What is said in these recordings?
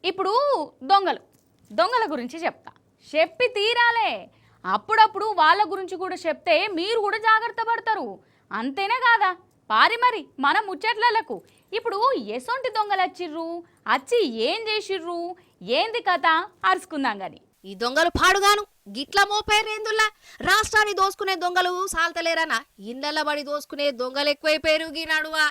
ఇప్పుడు దొంగలు దొంగల గురించి చెప్తా. చెప్పి తీరాలే. అప్పుడప్పుడు వాళ్ళ గురించి కూడా చెప్తే మీరు కూడా జాగ్రత్త పడతారు. అంతేనే కాదా పారి మరి మన ముచ్చట్లకు. ఇప్పుడు ఎసొంటి దొంగలు వచ్చిర్రు, వచ్చి ఏం చేసిర్రు, ఏంది కథ అరుచుకుందాం గాని. ఈ దొంగలు పాడుగాను గిట్ల మోపేరేందుల్లా రాష్ట్రాన్ని దోసుకునే దొంగలు సాల్తలేరనా ఇళ్ళ బడి దోసుకునే దొంగలు ఎక్కువైపోయారు గీ నడువా.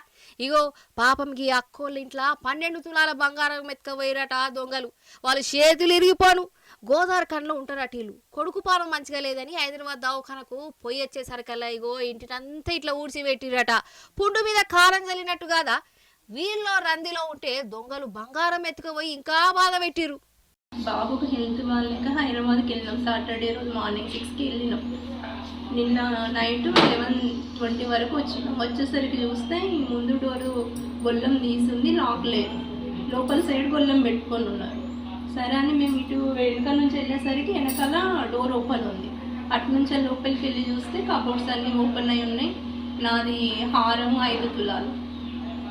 ఇగో పాపం గీ అక్కోళ్ళ ఇంట్లో 12 తులాల బంగారం ఎత్తుకపోయారట దొంగలు. వాళ్ళు చేతులు ఇరిగిపోను గోదావరి కన్లో ఉంటారట. వీళ్ళు కొడుకు పానం మంచిగా లేదని హైదరాబాద్ దవాఖానకు పొయ్యి వచ్చేసరికల్లా ఇగో ఇంటినంతా ఇట్లా ఊడ్చి పెట్టిరట. పుండు మీద కారం చల్లినట్టు కాదా. వీళ్ళలో రందిలో ఉంటే దొంగలు బంగారం ఎత్తుకుపోయి ఇంకా బాధ పెట్టిరు. బాబుకు హెల్త్ బాగాలేక హైదరాబాద్కి వెళ్ళినాం. సాటర్డే రోజు మార్నింగ్ 6కి వెళ్ళినాం. నిన్న నైట్ 11:20 వరకు వచ్చినాం. వచ్చేసరికి చూస్తే ముందు డోరు గొల్లం తీసుంది, లాక్ లేదు. లోపల సైడ్ గొల్లం పెట్టుకొని ఉన్నారు. సరే అని మేము ఇటు వెనక నుంచి వెళ్ళేసరికి వెనకాల డోర్ ఓపెన్ ఉంది. అటు నుంచి లోపలికి వెళ్ళి చూస్తే కబోర్డ్స్ అన్నీ ఓపెన్ అయి ఉన్నాయి. నాది హారం 5 తులాలు,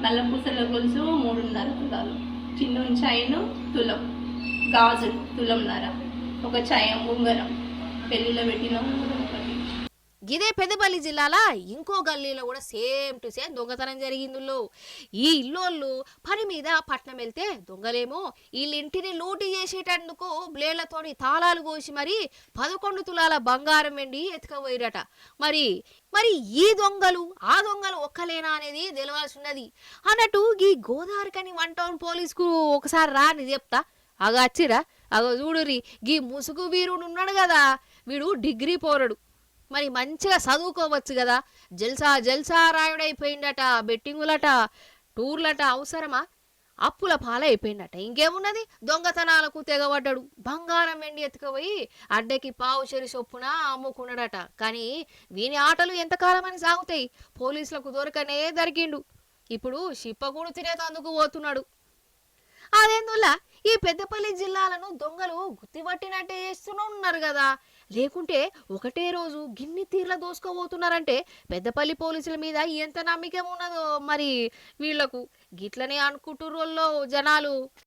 నల్లపూసల గొలుసు 3.5 తులాలు, చిన్న చైన్ తులం, గాజులు తులంన్నర, ఒక చయం ఉంగరం, పెళ్లిలో పెట్టిన ఉంగరం ఒకటి. గిదే పెద్దపల్లి జిల్లాల ఇంకో గల్లీలో కూడా సేమ్ టు సేమ్ దొంగతనం జరిగిందులో. ఈ ఇల్లోళ్ళు పని మీద పట్నం వెళ్తే దొంగలేమో వీళ్ళింటిని లూటి చేసేటందుకు బ్లేడ్లతోని తాళాలు కోసి మరి 11 తులాల బంగారం వెండి ఎత్తుకపోయిరట. మరి మరి ఈ దొంగలు ఆ దొంగలు ఒక్కలేనా అనేది తెలవాల్సి ఉన్నది అన్నట్టు. ఈ గోదావరికని 1 టౌన్ పోలీసుకు ఒకసారి రా అని చెప్తా. అగ వచ్చిరా, అగో చూడురి గీ ముసుగు వీరుడు ఉన్నాడు కదా, వీడు డిగ్రీ పోరడు. మరి మంచిగా చదువుకోవచ్చు కదా. జల్సా జల్సా రాయుడైపోయిందట. బెట్టింగులట, టూర్లట అవసరమా, అప్పుల పాలైపోయిందట. ఇంకేమున్నది, దొంగతనాలకు తెగబడ్డాడు. బంగారం వెండి ఎత్తుకుపోయి అడ్డకి పావు చెరి చొప్పున అమ్ముకున్నాడట. కానీ వీని ఆటలు ఎంతకాలం అని సాగుతాయి. పోలీసులకు దొరకనే దొరికిండు. ఇప్పుడు చిప్పకూడు తినేతందుకు పోతున్నాడు. అదేందువల్ల ఈ పెద్దపల్లి జిల్లాలను దొంగలు గుర్తిపట్టినట్టే చేస్తూనే ఉన్నారు కదా. లేకుంటే ఒకటే రోజు గిన్ని తీర్ల దోసుకోబోతున్నారంటే పెద్దపల్లి పోలీసుల మీద ఎంత నమ్మకం ఉన్నదో మరి వీళ్లకు. గిట్లనే అనుకుంటుర్రోల్లో జనాలు.